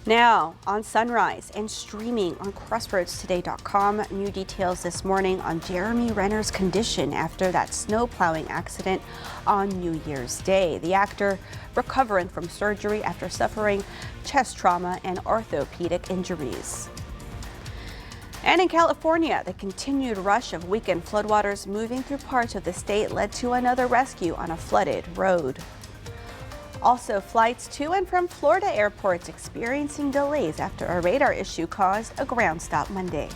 Now on Sunrise and streaming on crossroadstoday.com, new details this morning on Jeremy Renner's condition after that snow plowing accident on New Year's Day. The actor recovering from surgery after suffering chest trauma and orthopedic injuries. And in California, the continued rush of weekend floodwaters moving through parts of the state led to another rescue on a flooded road. Also, flights to and from Florida airports experiencing delays after a radar issue caused a ground stop Monday.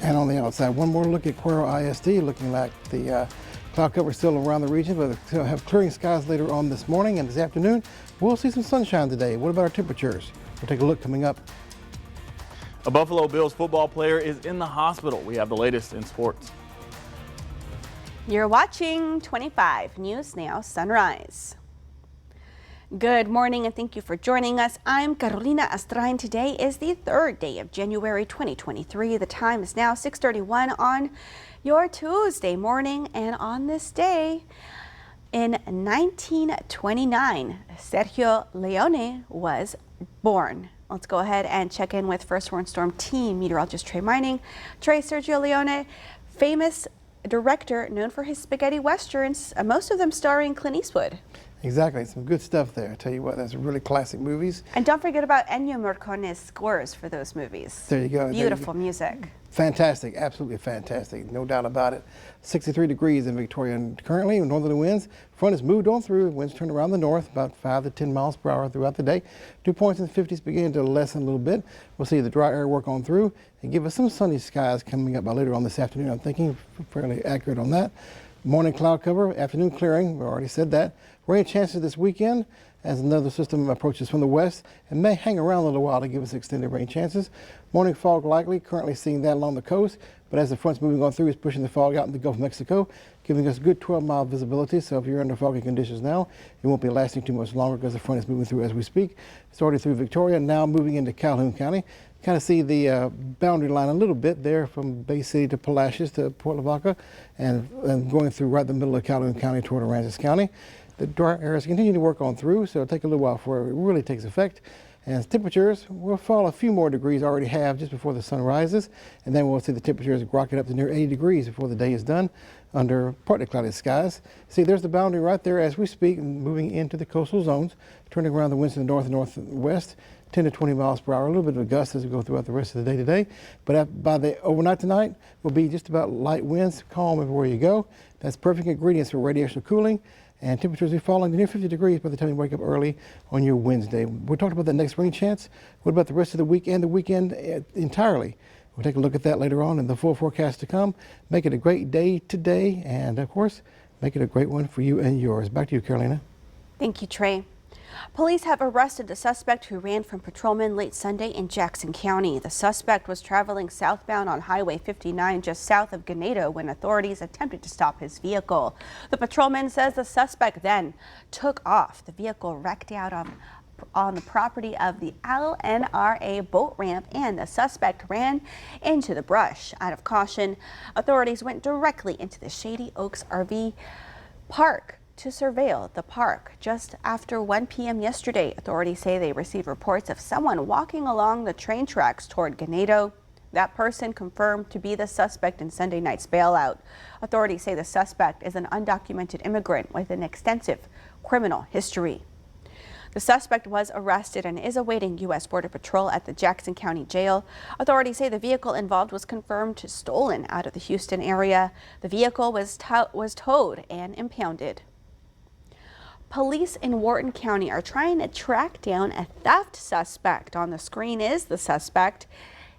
And on the outside, one more look at Cuero ISD, looking like the cloud cover still around the region, but we'll have clearing skies later on this morning and this afternoon. We'll see some sunshine today. What about our temperatures? We'll take a look coming up. A Buffalo Bills football player is in the hospital. We have the latest in sports. You're watching 25 News Now Sunrise. Good morning and thank you for joining us. I'm Carolina Astrain. Today is the third day of January 2023. The time is now 6:31 on your Tuesday morning, and on this day in 1929, Sergio Leone was born. Let's go ahead and check in with First Warn Storm Team meteorologist Trey Mining. Trey, Sergio Leone, famous director known for his spaghetti westerns, most of them starring Clint Eastwood. Exactly, some good stuff there. I tell you what, that's really classic movies. And don't forget about Ennio Morricone's scores for those movies. There you go. Beautiful music. Fantastic, absolutely fantastic, no doubt about it. 63 degrees in Victoria currently, northerly winds. Front has moved on through, winds turn around the north, about 5 to 10 miles per hour throughout the day. Dew points in the 50s beginning to lessen a little bit. We'll see the dry air work on through and give us some sunny skies coming up by later on this afternoon. I'm thinking fairly accurate on that. Morning cloud cover, afternoon clearing, we already said that. Rain chances this weekend as another system approaches from the west and may hang around a little while to give us extended rain chances. Morning fog likely, currently seeing that along the coast, but as the front's moving on through, it's pushing the fog out in the Gulf of Mexico, giving us good 12-mile visibility. So if you're under foggy conditions now, it won't be lasting too much longer because the front is moving through as we speak. It's already through Victoria, now moving into Calhoun County. Kind of see the boundary line a little bit there from Bay City to Palacios to Port Lavaca and going through right the middle of Calhoun County toward Aransas County. The dry air is continuing to work on through, so it'll take a little while before it really takes effect. And temperatures will fall a few more degrees, already have just before the sun rises, and then we'll see the temperatures rocket up to near 80 degrees before the day is done under partly cloudy skies. See, there's the boundary right there as we speak, moving into the coastal zones, turning around the winds to the north and northwest, 10 to 20 miles per hour, a little bit of a gust as we go throughout the rest of the day today. But by the overnight tonight, will be just about light winds, calm everywhere you go. That's perfect ingredients for radiational cooling. And temperatures will be falling to near 50 degrees by the time you wake up early on your Wednesday. We talked about the next rain chance. What about the rest of the week and the weekend entirely? We'll take a look at that later on in the full forecast to come. Make it a great day today, and of course, make it a great one for you and yours. Back to you, Carolina. Thank you, Trey. Police have arrested the suspect who ran from patrolmen late Sunday in Jackson County. The suspect was traveling southbound on Highway 59 just south of Ganado when authorities attempted to stop his vehicle. The patrolman says the suspect then took off. The vehicle wrecked out on the property of the LNRA boat ramp, and the suspect ran into the brush. Out of caution, authorities went directly into the Shady Oaks RV park to surveil the park. Just after 1 p.m. yesterday, authorities say they received reports of someone walking along the train tracks toward Ganado. That person confirmed to be the suspect in Sunday night's bailout. Authorities say the suspect is an undocumented immigrant with an extensive criminal history. The suspect was arrested and is awaiting U.S. Border Patrol at the Jackson County Jail. Authorities say the vehicle involved was confirmed stolen out of the Houston area. The vehicle was towed and impounded. Police in Wharton County are trying to track down a theft suspect. On the screen is the suspect.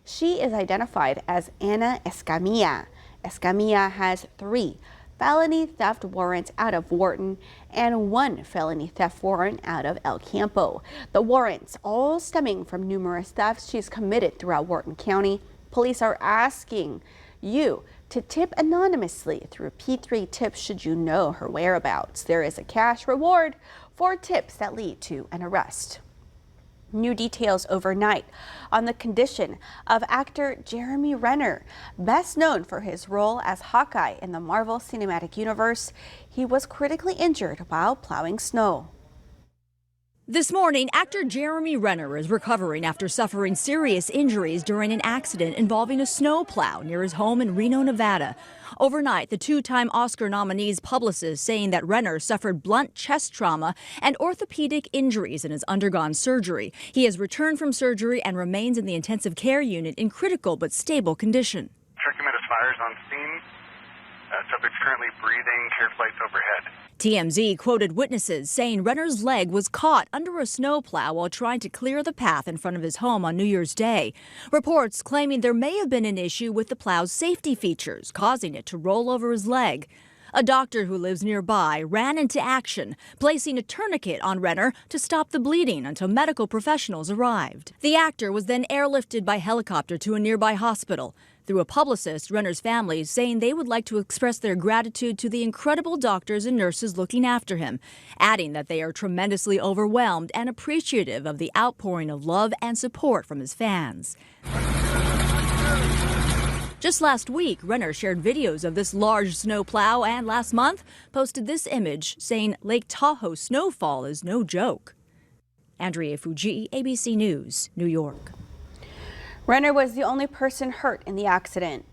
She is identified as Ana Escamilla. Escamilla has 3 felony theft warrants out of Wharton and 1 felony theft warrant out of El Campo. The warrants all stemming from numerous thefts she's committed throughout Wharton County. Police are asking you to tip anonymously through P3 Tips should you know her whereabouts. There is a cash reward for tips that lead to an arrest. New details overnight on the condition of actor Jeremy Renner. Best known for his role as Hawkeye in the Marvel Cinematic Universe, he was critically injured while plowing snow. This morning, actor Jeremy Renner is recovering after suffering serious injuries during an accident involving a snowplow near his home in Reno, Nevada. Overnight, the two-time Oscar nominee's publicist saying that Renner suffered blunt chest trauma and orthopedic injuries and has undergone surgery. He has returned from surgery and remains in the intensive care unit in critical but stable condition. Trichinous fires on scene. Subject's currently breathing. Care flights overhead. TMZ quoted witnesses saying Renner's leg was caught under a snowplow while trying to clear the path in front of his home on New Year's Day. Reports claiming there may have been an issue with the plow's safety features, causing it to roll over his leg. A doctor who lives nearby ran into action, placing a tourniquet on Renner to stop the bleeding until medical professionals arrived. The actor was then airlifted by helicopter to a nearby hospital. Through a publicist, Renner's family saying they would like to express their gratitude to the incredible doctors and nurses looking after him, adding that they are tremendously overwhelmed and appreciative of the outpouring of love and support from his fans. Just last week, Renner shared videos of this large snowplow and last month posted this image saying Lake Tahoe snowfall is no joke. Andrea Fuji, ABC News, New York. Renner was the only person hurt in the accident.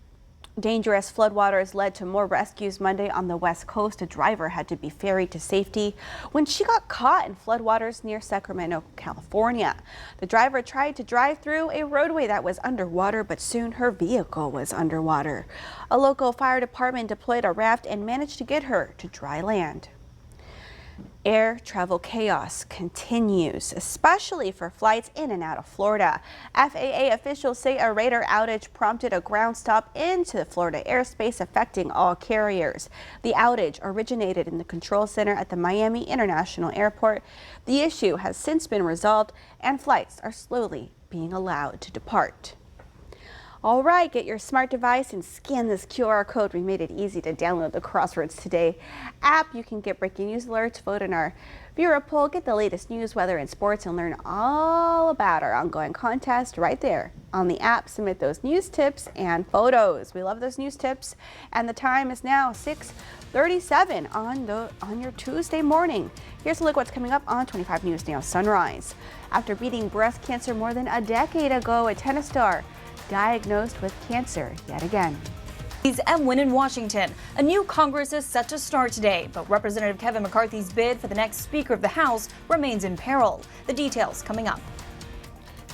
Dangerous floodwaters led to more rescues Monday on the West Coast. A driver had to be ferried to safety when she got caught in floodwaters near Sacramento, California. The driver tried to drive through a roadway that was underwater, but soon her vehicle was underwater. A local fire department deployed a raft and managed to get her to dry land. Air travel chaos continues, especially for flights in and out of Florida. FAA officials say a radar outage prompted a ground stop into the Florida airspace, affecting all carriers. The outage originated in the control center at the Miami International Airport. The issue has since been resolved and flights are slowly being allowed to depart. All right, get your smart device and scan this QR code. We made it easy to download the Crossroads Today app. You can get breaking news alerts, vote in our viewer poll, get the latest news, weather, and sports, and learn all about our ongoing contest right there on the app. Submit those news tips and photos. We love those news tips. And the time is now 6:37 on your Tuesday morning. Here's a look what's coming up on 25 News Now Sunrise. After beating breast cancer more than a decade ago, a tennis star diagnosed with cancer yet again. And win in Washington. A new Congress is set to start today, but Representative Kevin McCarthy's bid for the next Speaker of the House remains in peril. The details coming up.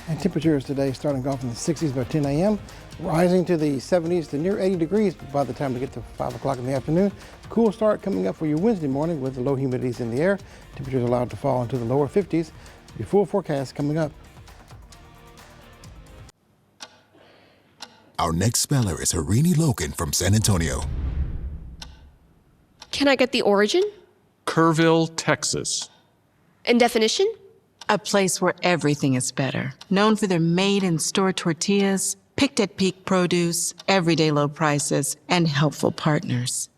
And temperatures today starting off in the 60s by 10 a.m., rising to the 70s to near 80 degrees by the time we get to 5 o'clock in the afternoon. Cool start coming up for your Wednesday morning with the low humidities in the air. Temperatures allowed to fall into the lower 50s. Your full forecast coming up. Our next speller is Harini Logan from San Antonio. Can I get the origin? Kerrville, Texas. And definition? A place where everything is better. Known for their made-in-store tortillas, picked-at-peak produce, everyday low prices, and helpful partners.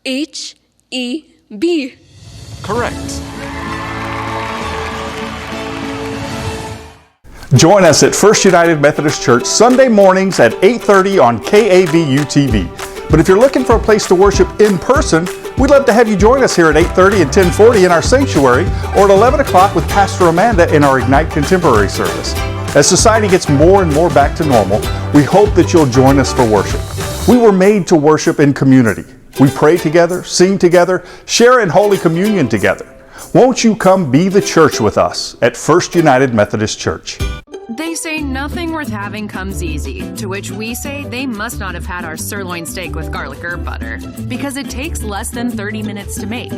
H-E-B. Correct. Join us at First United Methodist Church Sunday mornings at 8:30 on KAVU TV. But if you're looking for a place to worship in person, we'd love to have you join us here at 8:30 and 10:40 in our sanctuary, or at 11 o'clock with Pastor Amanda in our Ignite Contemporary service. As society gets more and more back to normal, we hope that you'll join us for worship. We were made to worship in community. We pray together, sing together, share in Holy Communion together. Won't you come be the church with us at First United Methodist Church? They say nothing worth having comes easy, to which we say they must not have had our sirloin steak with garlic herb butter, because it takes less than 30 minutes to make.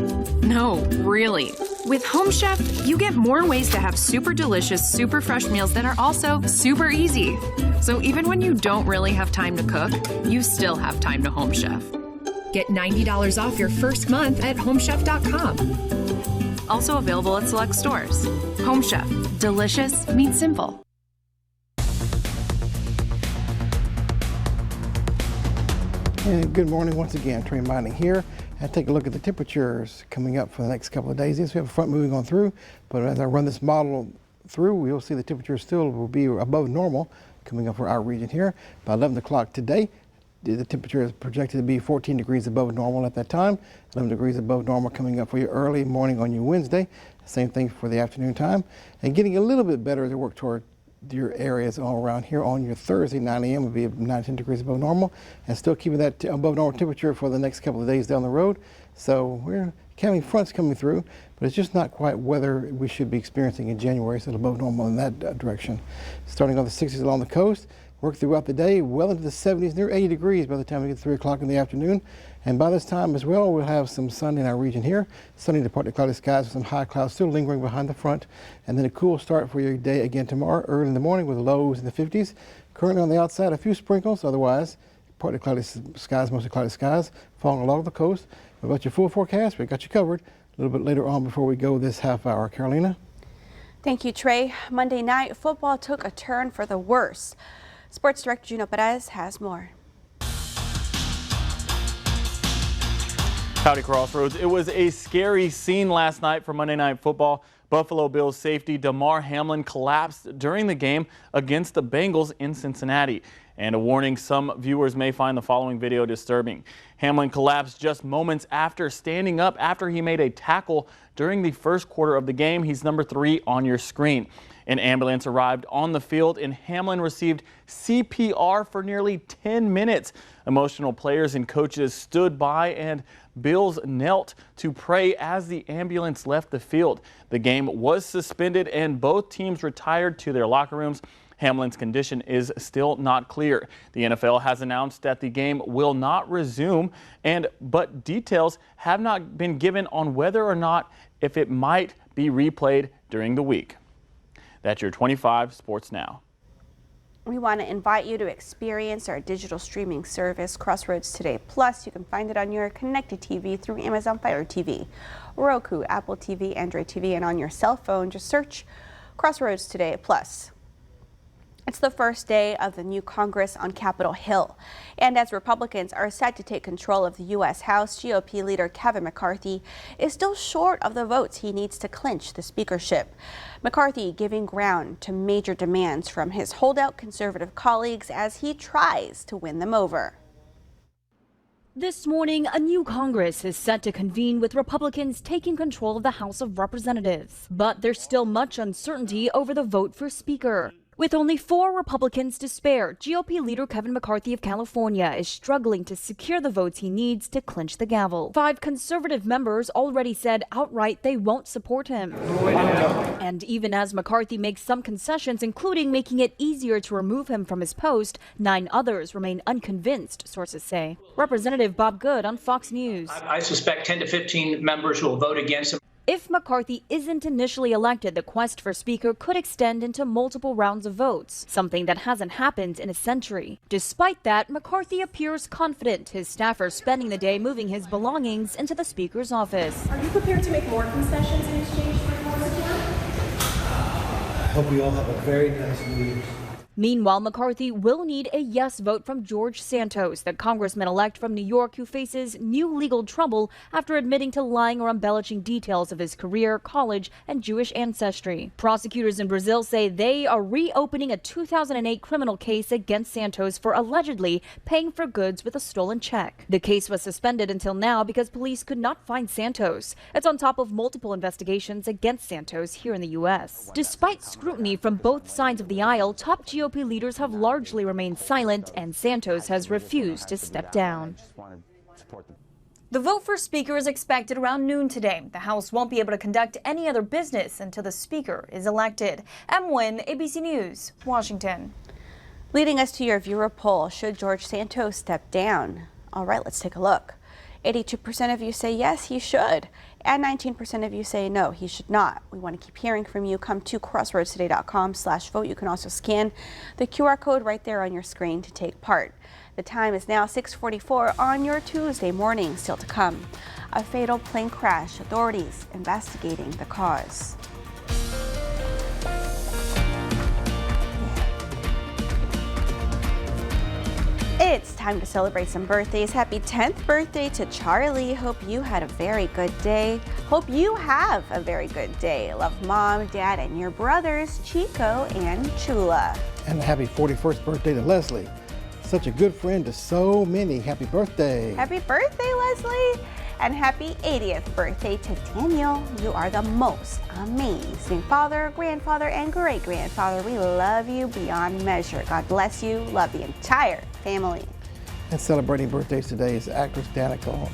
No, really. With Home Chef, you get more ways to have super delicious, super fresh meals that are also super easy. So even when you don't really have time to cook, you still have time to Home Chef. Get $90 off your first month at homechef.com. Also available at select stores. Home Chef. Delicious means simple. And good morning once again. Trey Mining here. And take a look at the temperatures coming up for the next couple of days. Yes, we have a front moving on through, but as I run this model through, we'll see the temperature still will be above normal coming up for our region here. By 11 o'clock today, The temperature is projected to be 14 degrees above normal at that time, 11 degrees above normal coming up for your early morning on your Wednesday. Same thing for the afternoon time. And getting a little bit better as we work toward your areas all around here on your Thursday. 9 a.m. will be 9 to 10 degrees above normal, and still keeping that above normal temperature for the next couple of days down the road. So we're counting fronts coming through, but it's just not quite weather we should be experiencing in January, so it's above normal in that direction. Starting on the 60s along the coast, work throughout the day, well into the 70s, near 80 degrees by the time we get to 3 o'clock in the afternoon. And by this time as well, we'll have some sun in our region here. Sunny to partly cloudy skies with some high clouds still lingering behind the front. And then a cool start for your day again tomorrow, early in the morning with lows in the 50s. Currently on the outside, a few sprinkles, otherwise partly cloudy skies, mostly cloudy skies, falling along the coast. What about your full forecast? We got you covered a little bit later on before we go this half hour. Carolina? Thank you, Trey. Monday night, football took a turn for the worse. Sports Director Juno Perez has more. Howdy, Crossroads. It was a scary scene last night for Monday Night Football. Buffalo Bills safety Damar Hamlin collapsed during the game against the Bengals in Cincinnati. And a warning, some viewers may find the following video disturbing. Hamlin collapsed just moments after standing up after he made a tackle during the first quarter of the game. He's number 3 on your screen. An ambulance arrived on the field and Hamlin received CPR for nearly 10 minutes. Emotional players and coaches stood by and Bills knelt to pray as the ambulance left the field. The game was suspended and both teams retired to their locker rooms. Hamlin's condition is still not clear. The NFL has announced that the game will not resume, but details have not been given on whether or not if it might be replayed during the week. That's your 25 Sports Now. We want to invite you to experience our digital streaming service, Crossroads Today Plus. You can find it on your connected TV through Amazon Fire TV, Roku, Apple TV, Android TV, and on your cell phone. Just search Crossroads Today Plus. It's the first day of the new Congress on Capitol Hill. And as Republicans are set to take control of the U.S. House, GOP leader Kevin McCarthy is still short of the votes he needs to clinch the speakership. McCarthy giving ground to major demands from his holdout conservative colleagues as he tries to win them over. This morning, a new Congress is set to convene with Republicans taking control of the House of Representatives. But there's still much uncertainty over the vote for Speaker. With only 4 Republicans to spare, GOP leader Kevin McCarthy of California is struggling to secure the votes he needs to clinch the gavel. 5 conservative members already said outright they won't support him. And even as McCarthy makes some concessions, including making it easier to remove him from his post, 9 others remain unconvinced, sources say. Representative Bob Good on Fox News. I suspect 10 to 15 members will vote against him. If McCarthy isn't initially elected, the quest for Speaker could extend into multiple rounds of votes, something that hasn't happened in a century. Despite that, McCarthy appears confident, his staffers spending the day moving his belongings into the Speaker's office. Are you prepared to make more concessions in exchange for more support? I hope we all have a very nice New Year's. Meanwhile, McCarthy will need a yes vote from George Santos, the congressman-elect from New York who faces new legal trouble after admitting to lying or embellishing details of his career, college, and Jewish ancestry. Prosecutors in Brazil say they are reopening a 2008 criminal case against Santos for allegedly paying for goods with a stolen check. The case was suspended until now because police could not find Santos. It's on top of multiple investigations against Santos here in the U.S. Despite scrutiny from both sides of the aisle, top GOP leaders have largely remained silent, and Santos has refused to step down. The vote for Speaker is expected around noon today. The House won't be able to conduct any other business until the Speaker is elected. Em Nguyen, ABC News, Washington. Leading us to your viewer poll, should George Santos step down? All right, let's take a look. 82% of you say yes, he should, and 19% of you say no, he should not. We want to keep hearing from you. Come to crossroadstoday.com/vote. You can also scan the QR code right there on your screen to take part. The time is now 6:44 on your Tuesday morning. Still to come, a fatal plane crash. Authorities investigating the cause. It's time to celebrate some birthdays. Happy 10th birthday to Charlie. Hope you had a very good day. Hope you have a very good day. Love Mom, Dad, and your brothers, Chico and Chula. And a happy 41st birthday to Leslie. Such a good friend to so many. Happy birthday. Happy birthday, Leslie. And happy 80th birthday to Daniel. You are the most amazing father, grandfather, and great-grandfather. We love you beyond measure. God bless you. Love the entire family. And celebrating birthdays today is actress Danica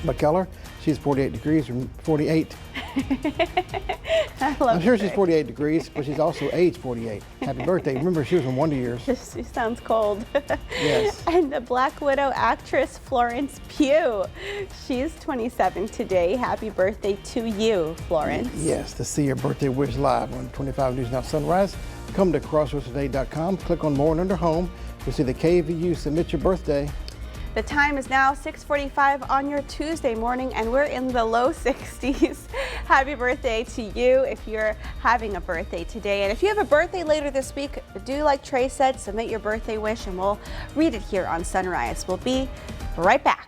McKellar. She's 48 degrees from 48. I'm sure she's 48 degrees, but she's also age 48. Happy birthday. Remember, she was from Wonder Years. She sounds cold. Yes. And the Black Widow actress Florence Pugh. She's 27 today. Happy birthday to you, Florence. Yes, to see your birthday wish live on 25 News Now Sunrise, come to crossroadstoday.com, click on More and under Home. You'll see the KVU Submit Your Birthday. The time is now 6:45 on your Tuesday morning, and we're in the low 60s. Happy birthday to you if you're having a birthday today. And if you have a birthday later this week, do like Trey said, submit your birthday wish, and we'll read it here on Sunrise. We'll be right back.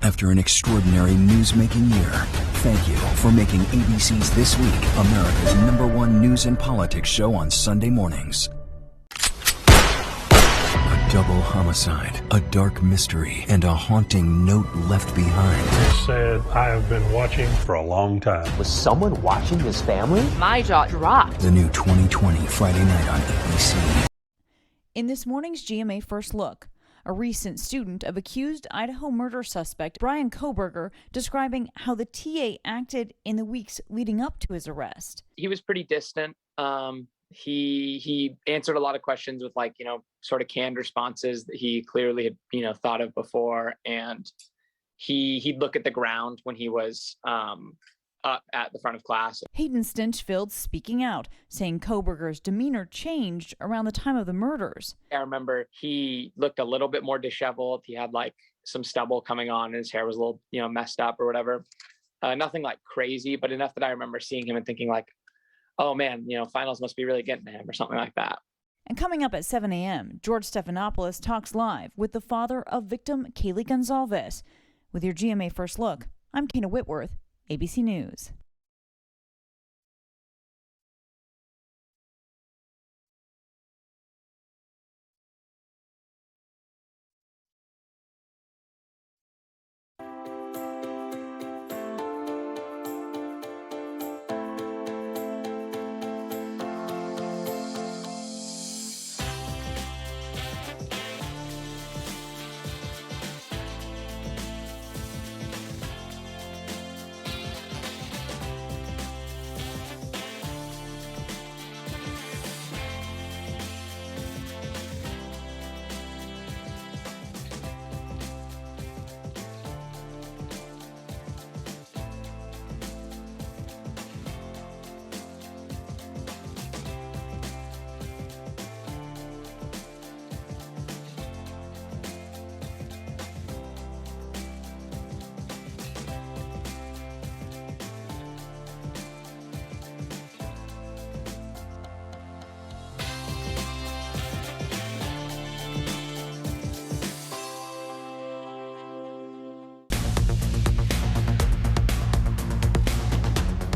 After an extraordinary news-making year, thank you for making ABC's This Week America's #1 news and politics show on Sunday mornings. A double homicide, a dark mystery, and a haunting note left behind. Said, I have been watching for a long time. Was someone watching this family? My jaw dropped. The new 2020 Friday night on ABC. In this morning's GMA First Look, a recent student of accused Idaho murder suspect Bryan Kohberger describing how the TA acted in the weeks leading up to his arrest. He was pretty distant. He answered a lot of questions with sort of canned responses that he clearly had, thought of before. And he'd look at the ground when he was up at the front of class. Hayden Stinchfield speaking out, saying Kohberger's demeanor changed around the time of the murders. I remember he looked a little bit more disheveled. He had some stubble coming on and his hair was a little, messed up or whatever. Nothing crazy, but enough that I remember seeing him and thinking oh man, finals must be really getting to him or something like that. And coming up at 7 a.m., George Stephanopoulos talks live with the father of victim Kaylee Gonzalez. With your GMA First Look, I'm Kana Whitworth, ABC News.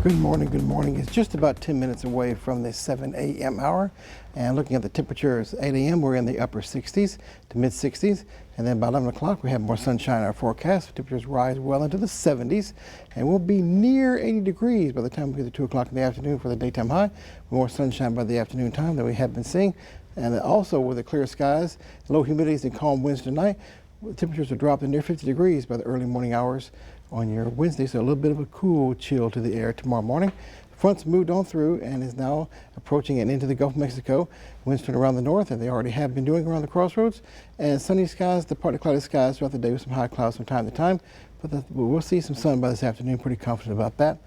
Good morning, good morning. It's just about 10 minutes away from the 7 a.m. hour. And looking at the temperatures, 8 a.m. we're in the upper 60s to mid 60s. And then by 11 o'clock we have more sunshine in our forecast. Temperatures rise well into the 70s. And we'll be near 80 degrees by the time we get to 2 o'clock in the afternoon for the daytime high. More sunshine by the afternoon time than we have been seeing. And also with the clear skies, low humidities and calm winds tonight, temperatures will drop to near 50 degrees by the early morning hours on your Wednesday, so a little bit of a cool chill to the air tomorrow morning. Front's moved on through and is now approaching and into the Gulf of Mexico. Winds turn around the north, and they already have been doing around the crossroads. And sunny skies, the partly cloudy skies throughout the day with some high clouds from time to time. But we'll see some sun by this afternoon, pretty confident about that.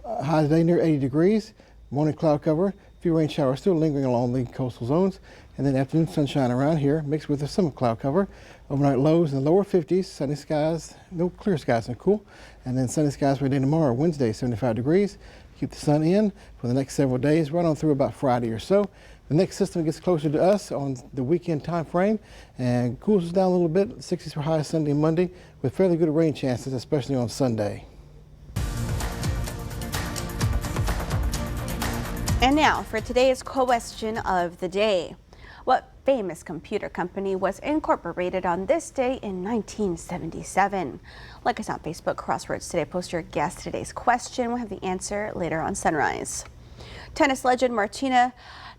High today near 80 degrees. Morning cloud cover. A few rain showers still lingering along the coastal zones. And then afternoon sunshine around here mixed with some cloud cover. Overnight lows in the lower 50s. Sunny skies, no clear skies and cool. And then sunny skies for today tomorrow, Wednesday, 75 degrees. Keep the sun in for the next several days, right on through about Friday or so. The next system gets closer to us on the weekend time frame and cools us down a little bit. 60s for high Sunday and Monday with fairly good rain chances, especially on Sunday. And now for today's question of the day. What famous computer company was incorporated on this day in 1977? Like us on Facebook, Crosswords Today. Post your guess to today's question. We'll have the answer later on Sunrise. Tennis legend Martina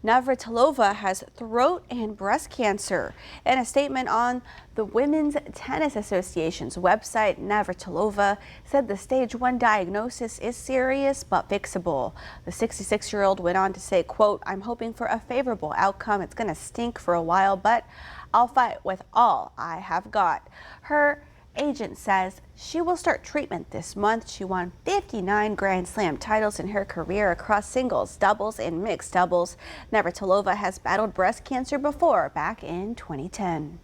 Navratilova has throat and breast cancer. In a statement on the Women's Tennis Association's website, Navratilova said the stage 1 diagnosis is serious but fixable. The 66-year-old went on to say, quote, "I'm hoping for a favorable outcome. It's going to stink for a while, but I'll fight with all I have got." Her agent says she will start treatment this month. She won 59 Grand Slam titles in her career across singles, doubles, and mixed doubles. Navratilova has battled breast cancer before, back in 2010.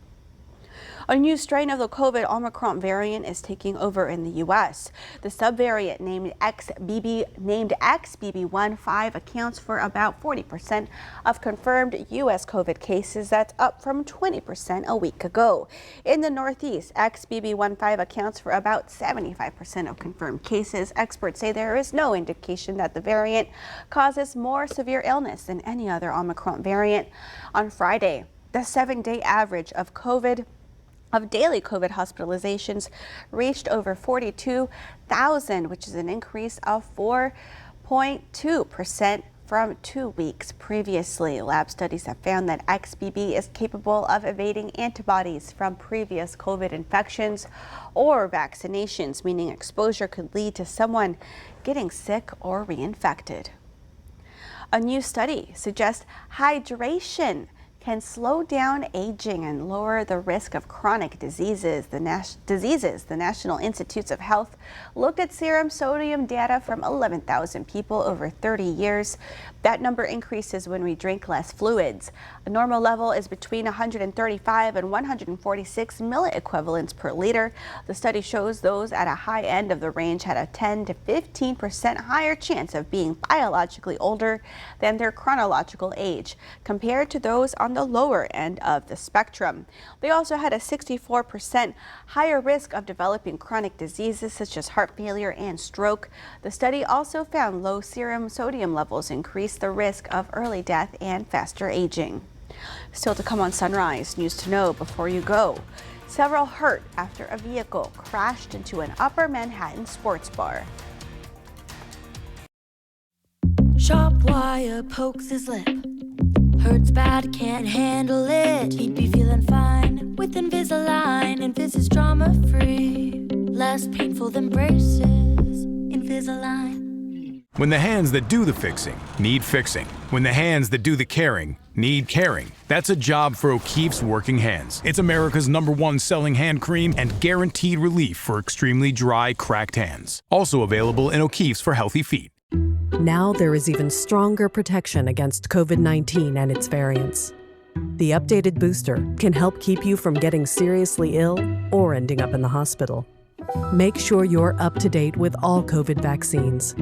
A new strain of the COVID Omicron variant is taking over in the U.S. The subvariant named XBB.1.5 accounts for about 40% of confirmed U.S. COVID cases. That's up from 20% a week ago. In the Northeast, XBB.1.5 accounts for about 75% of confirmed cases. Experts say there is no indication that the variant causes more severe illness than any other Omicron variant. On Friday, the 7-day average of daily COVID hospitalizations reached over 42,000, which is an increase of 4.2% from 2 weeks previously. Lab studies have found that XBB is capable of evading antibodies from previous COVID infections or vaccinations, meaning exposure could lead to someone getting sick or reinfected. A new study suggests hydration can slow down aging and lower the risk of chronic diseases. The National Institutes of Health looked at serum sodium data from 11,000 people over 30 years. That number increases when we drink less fluids. A normal level is between 135 and 146 milliequivalents per liter. The study shows those at a high end of the range had a 10 to 15% higher chance of being biologically older than their chronological age, compared to those on the lower end of the spectrum. They also had a 64% higher risk of developing chronic diseases such as heart failure and stroke. The study also found low serum sodium levels increase the risk of early death and faster aging. Still to come on Sunrise, news to know before you go. Several hurt after a vehicle crashed into an Upper Manhattan sports bar. Sharp wire pokes his lip. Hurts bad, can't handle it. He'd be feeling fine with Invisalign. Invis is drama-free, less painful than braces. Invisalign. When the hands that do the fixing need fixing. When the hands that do the caring need caring. That's a job for O'Keeffe's Working Hands. It's America's #1 selling hand cream and guaranteed relief for extremely dry, cracked hands. Also available in O'Keeffe's for healthy feet. Now there is even stronger protection against COVID-19 and its variants. The updated booster can help keep you from getting seriously ill or ending up in the hospital. Make sure you're up to date with all COVID vaccines.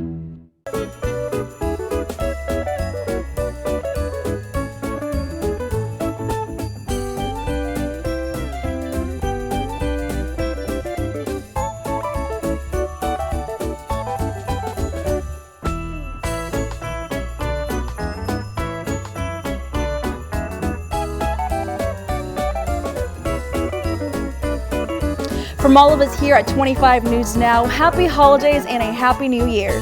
From all of us here at 25 News Now, happy holidays and a happy new year.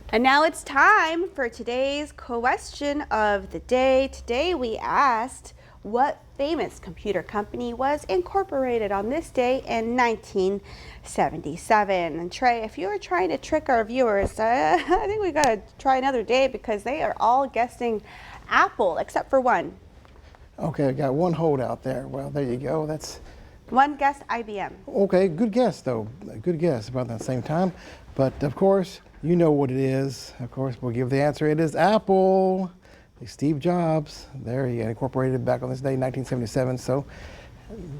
And now it's time for today's question of the day. Today we asked what famous computer company was incorporated on this day in 1977. And Trey, if you were trying to trick our viewers, I think we got to try another day because they are all guessing Apple except for one. Okay, I got one holdout there. Well, there you go. That's One guess, IBM. Okay, good guess though. Good guess about that same time. But of course, you know what it is. Of course, we'll give the answer. It is Apple. Steve Jobs. There, he incorporated it back on this day, 1977. So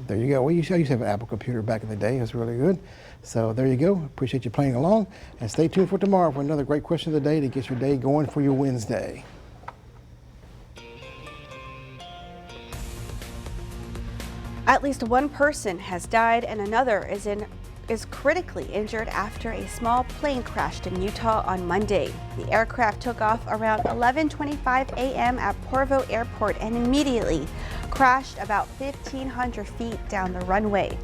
there you go. We used to have an Apple computer back in the day. It was really good. So there you go. Appreciate you playing along. And stay tuned for tomorrow for another great question of the day to get your day going for your Wednesday. At least one person has died and another is critically injured after a small plane crashed in Utah on Monday. The aircraft took off around 11:25 a.m. at Provo Airport and immediately crashed about 1,500 feet down the runway.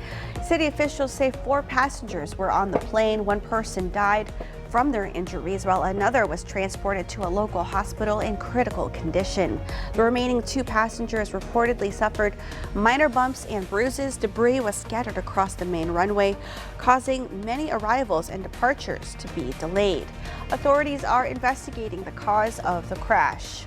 City officials say 4 passengers were on the plane. One person died from their injuries, while another was transported to a local hospital in critical condition. The remaining 2 passengers reportedly suffered minor bumps and bruises. Debris was scattered across the main runway, causing many arrivals and departures to be delayed. Authorities are investigating the cause of the crash.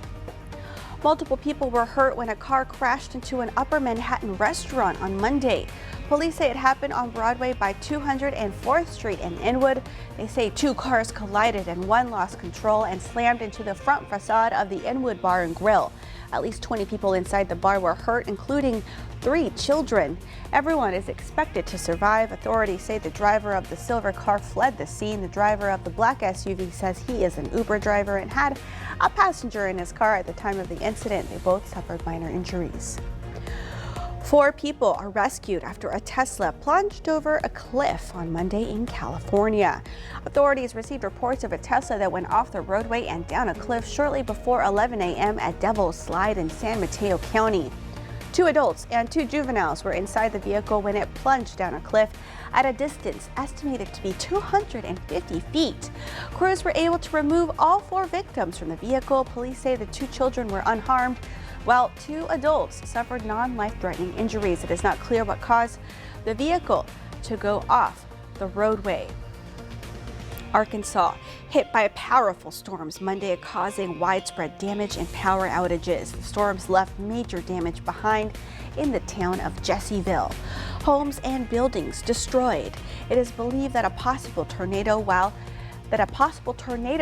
Multiple people were hurt when a car crashed into an Upper Manhattan restaurant on Monday. Police say it happened on Broadway by 204th Street in Inwood. They say 2 cars collided and one lost control and slammed into the front facade of the Inwood Bar and Grill. At least 20 people inside the bar were hurt, including 3 children. Everyone is expected to survive. Authorities say the driver of the silver car fled the scene. The driver of the black SUV says he is an Uber driver and had a passenger in his car at the time of the incident. They both suffered minor injuries. 4 people are rescued after a Tesla plunged over a cliff on Monday in California. Authorities received reports of a Tesla that went off the roadway and down a cliff shortly before 11 a.m. at Devil's Slide in San Mateo County. 2 adults and 2 juveniles were inside the vehicle when it plunged down a cliff at a distance estimated to be 250 feet. Crews were able to remove all 4 victims from the vehicle. Police say the 2 children were unharmed, while 2 adults suffered non-life-threatening injuries. It is not clear what caused the vehicle to go off the roadway. Arkansas hit by powerful storms Monday, causing widespread damage and power outages. The storms left major damage behind in the town of Jesseville. Homes and buildings destroyed. It is believed that a possible tornado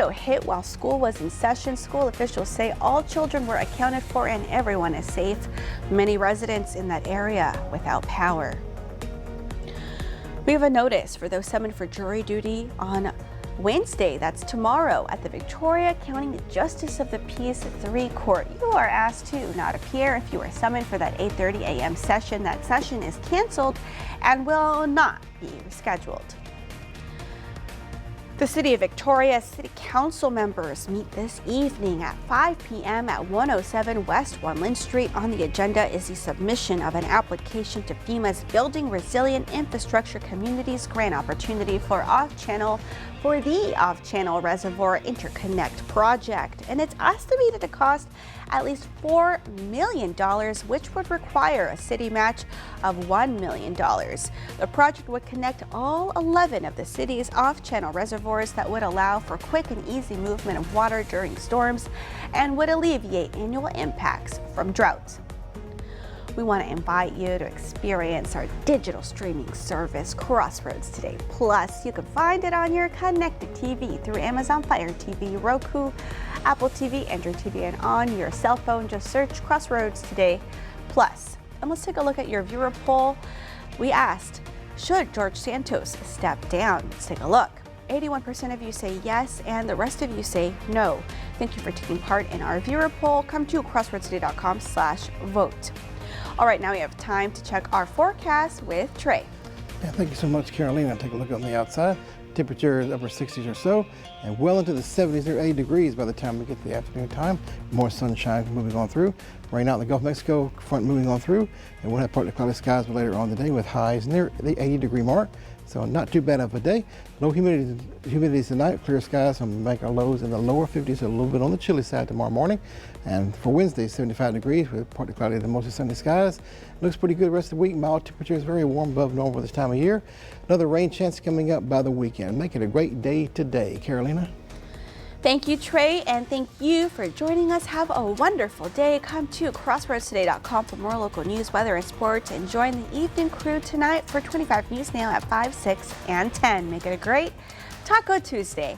hit while school was in session. School officials say all children were accounted for and everyone is safe. Many residents in that area without power. We have a notice for those summoned for jury duty on Wednesday, that's tomorrow, at the Victoria County Justice of the Peace 3 Court. You are asked to not appear if you are summoned for that 8:30 a.m. session. That session is canceled and will not be rescheduled. The City of Victoria City Council members meet this evening at 5 p.m. at 107 West 1 Lynn Street. On the agenda is the submission of an application to FEMA's Building Resilient Infrastructure Communities Grant Opportunity for the Off-Channel Reservoir Interconnect Project. And it's estimated to cost at least $4 million, which would require a city match of $1 million. The project would connect all 11 of the city's off-channel reservoirs that would allow for quick and easy movement of water during storms and would alleviate annual impacts from droughts. We want to invite you to experience our digital streaming service, Crossroads Today Plus. You can find it on your connected TV through Amazon Fire TV, Roku, Apple TV, Android TV, and on your cell phone. Just search Crossroads Today Plus. And let's take a look at your viewer poll. We asked, should George Santos step down? Let's take a look. 81% of you say yes, and the rest of you say no. Thank you for taking part in our viewer poll. Come to crossroadstoday.com/vote. All right, now we have time to check our forecast with Trey. Yeah, thank you so much, Carolina. Take a look on the outside. Temperature is upper 60s or so, and well into the 70s or 80 degrees by the time we get to the afternoon time. More sunshine moving on through. Rain out in the Gulf of Mexico front moving on through, and we'll have partly cloudy skies later on today with highs near the 80-degree mark. So not too bad of a day. Low humidity tonight, clear skies, and make our lows in the lower 50s, a little bit on the chilly side tomorrow morning. And for Wednesday, 75 degrees with partly cloudy to mostly sunny skies. Looks pretty good the rest of the week. Mild temperatures, very warm, above normal this time of year. Another rain chance coming up by the weekend. Make it a great day today. Carolina? Thank you, Trey, and thank you for joining us. Have a wonderful day. Come to crossroadstoday.com for more local news, weather, and sports, and join the evening crew tonight for 25 News Now at 5, 6, and 10. Make it a great Taco Tuesday.